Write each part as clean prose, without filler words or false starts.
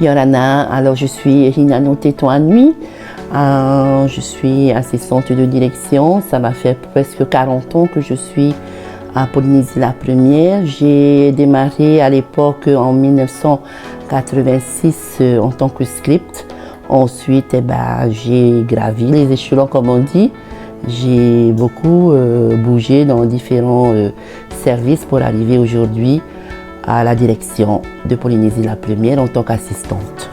Yorana, alors je suis Rinano Tétoanui, je suis assistante de direction, ça m'a fait presque 40 ans que je suis à Polynésie la Première. J'ai démarré à l'époque en 1986 en tant que script. Ensuite, j'ai gravi les échelons comme on dit. J'ai beaucoup bougé dans différents services pour arriver aujourd'hui à la direction de Polynésie la Première en tant qu'assistante.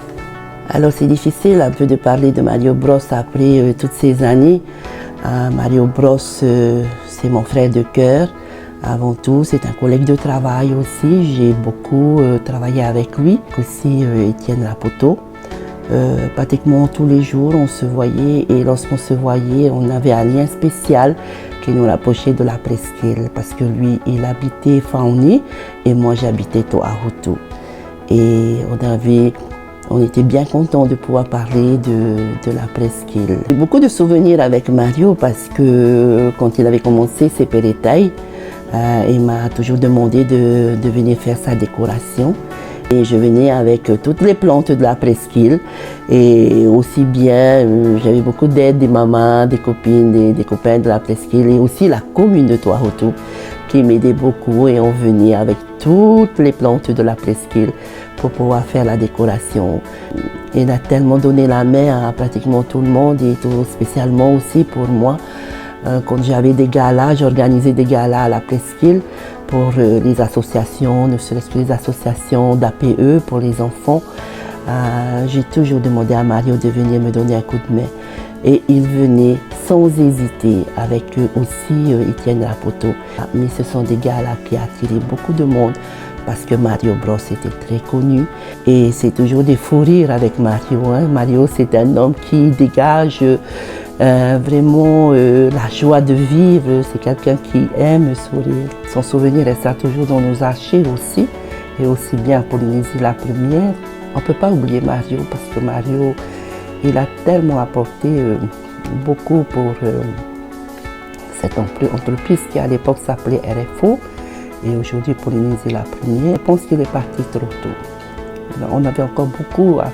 Alors c'est difficile un peu de parler de Mario Bros après toutes ces années. Mario Bros c'est mon frère de cœur. Avant tout, c'est un collègue de travail aussi. J'ai beaucoup travaillé avec lui, aussi Étienne Rapoto. Pratiquement tous les jours on se voyait et lorsqu'on se voyait on avait un lien spécial qui nous rapprochait de la presqu'île parce que lui il habitait Fauni et moi j'habitais Toahutu et on était bien contents de pouvoir parler de la presqu'île. J'ai beaucoup de souvenirs avec Mario parce que quand il avait commencé ses pérétailles, il m'a toujours demandé de venir faire sa décoration. Et je venais avec toutes les plantes de la presqu'île et aussi bien, j'avais beaucoup d'aide des mamans, des copines, des copains de la presqu'île et aussi la commune de Toahutu qui m'aidait beaucoup et on venait avec toutes les plantes de la presqu'île pour pouvoir faire la décoration. Il a tellement donné la main à pratiquement tout le monde et tout spécialement aussi pour moi. Quand j'avais des galas, j'organisais des galas à la presqu'île pour les associations, ne serait-ce que les associations d'APE pour les enfants. J'ai toujours demandé à Mario de venir me donner un coup de main. Et il venait sans hésiter, avec eux aussi Étienne Rapoto. Mais ce sont des galas qui attiraient beaucoup de monde parce que Mario Bros était très connu. Et c'est toujours des fous rires avec Mario. Mario, c'est un homme qui dégage vraiment la joie de vivre, c'est quelqu'un qui aime sourire. Son souvenir restera toujours dans nos archives aussi, et aussi bien à Polynésie la Première. On ne peut pas oublier Mario parce que Mario, il a tellement apporté beaucoup pour cette entreprise qui à l'époque s'appelait RFO et aujourd'hui Polynésie la Première. Je pense qu'il est parti trop tôt. On avait encore beaucoup à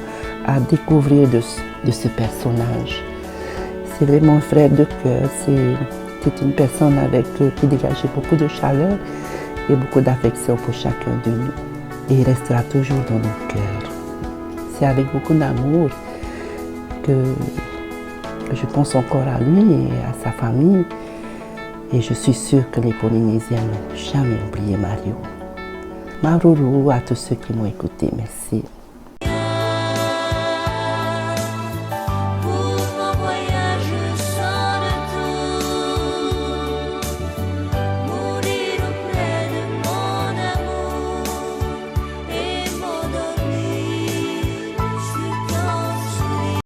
découvrir de ce personnage. C'est vraiment un frère de cœur, c'est une personne qui dégageait beaucoup de chaleur et beaucoup d'affection pour chacun de nous. Et il restera toujours dans nos cœurs. C'est avec beaucoup d'amour que je pense encore à lui et à sa famille. Et je suis sûre que les Polynésiens n'ont jamais oublié Mario. Maruru à tous ceux qui m'ont écouté, merci.